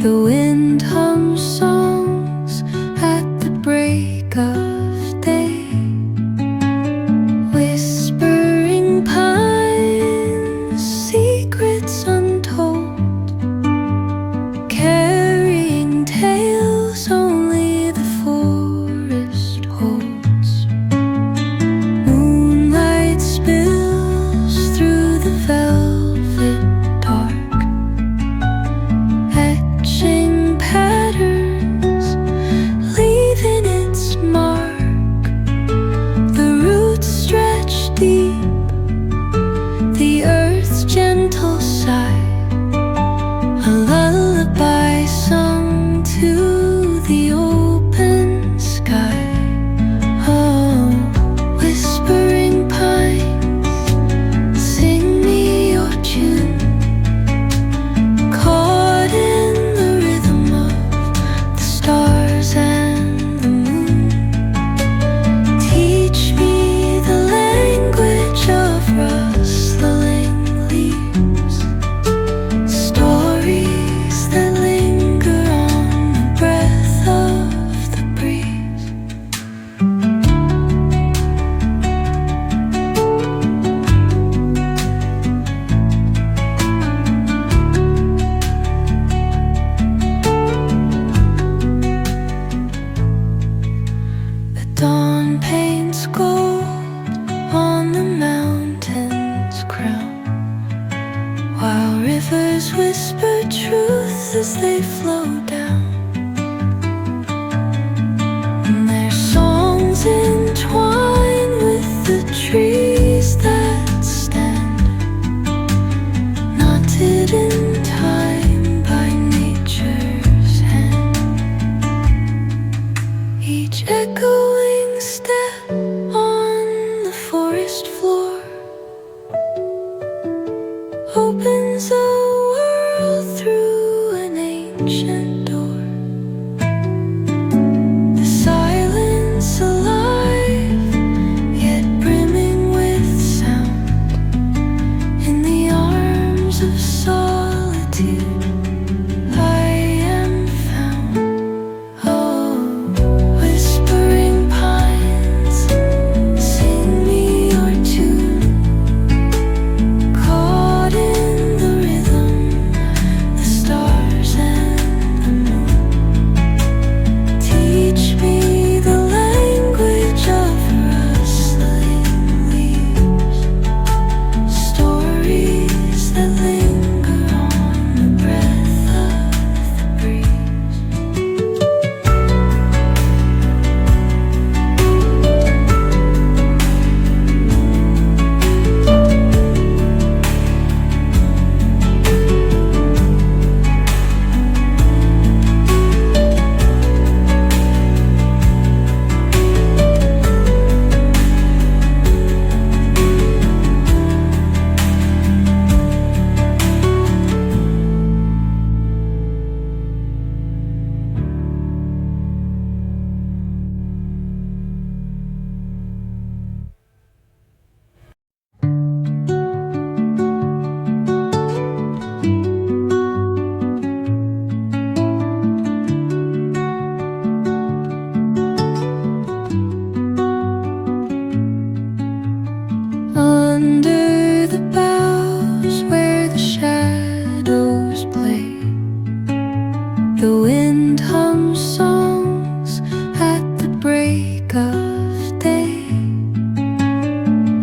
The wind hums songs at the break of day, whispering pines, secrets untold, carrying tales only the forest holds. Moonlight spills through the velvet dark, etching patterns, leaving its mark. The roots stretch deep, the earth's gentle sigh, a lullaby sung to the open sky. Oh, whispering pines, sing me your tune, caught in the rhythm of the stars and the moon. Teach me the language of rustling leaves, stories that linger on the breath of the breeze. The dawn paints gold on the mountain's crown, while rivers whisper truth as they flow down. And their songs entwine with the trees that stand, knotted in time by nature's hand. Each echoing step on the forest floor opens a world through an ancient door. The silence alive, yet brimming with sound. In the arms of solitude I am found. Oh, whispering pines, sing me your tune, caught in the rhythm, the stars and the moon. Teach me the language of rustling leaves, stories that linger on the breath of the breeze. Under the boughs where the shadows play, the wind hums songs at the break of day,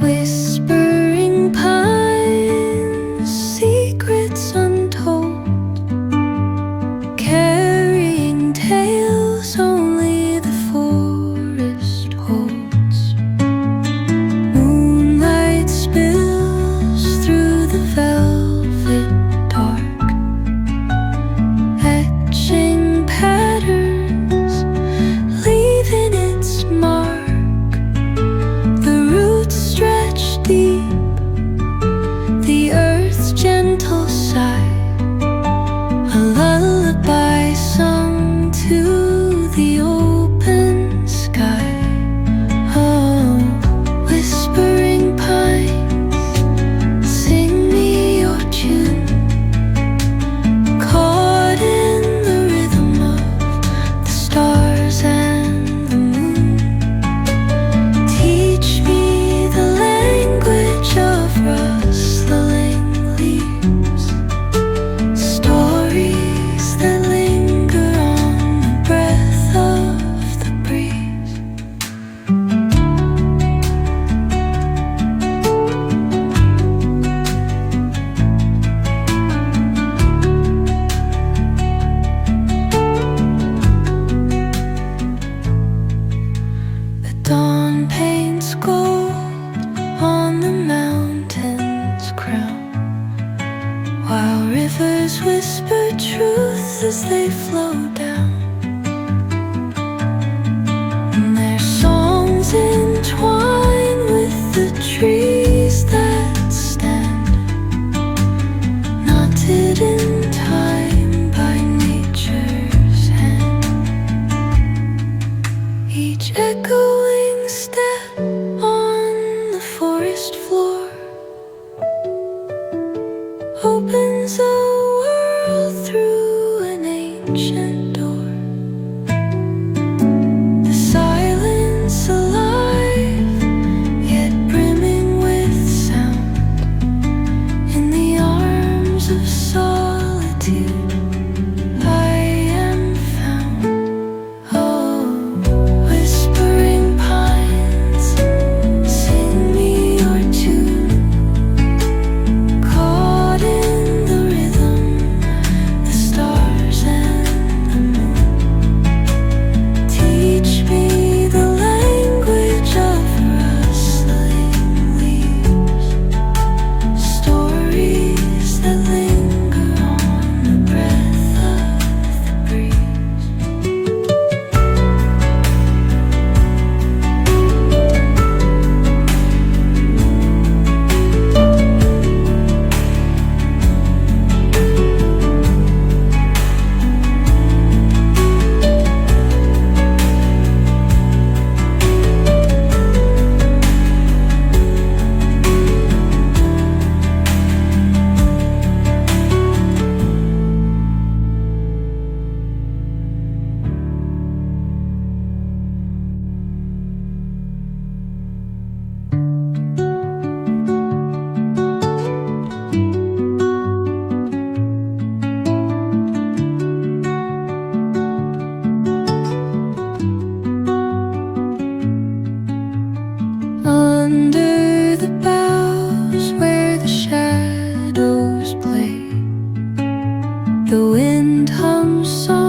whispering pines, secrets untold, carrying tales only the forest holds. Moonlight spills through the velvet dark, etching as they flow down, and their songs entwine with the trees that stand, knotted in time by nature's hand. Each echoing step on the forest floor opens a world through an ancient door. The silence alive, yet brimming with sound. In the arms of solitude I am found. Oh, whispering pines, sing me your tune. Caught in the rhythm, the stars and the moon. Teach me the language of rustling leaves, stories that linger on the breath of the breeze. Under the boughs where the shadows play, the wind hums soft.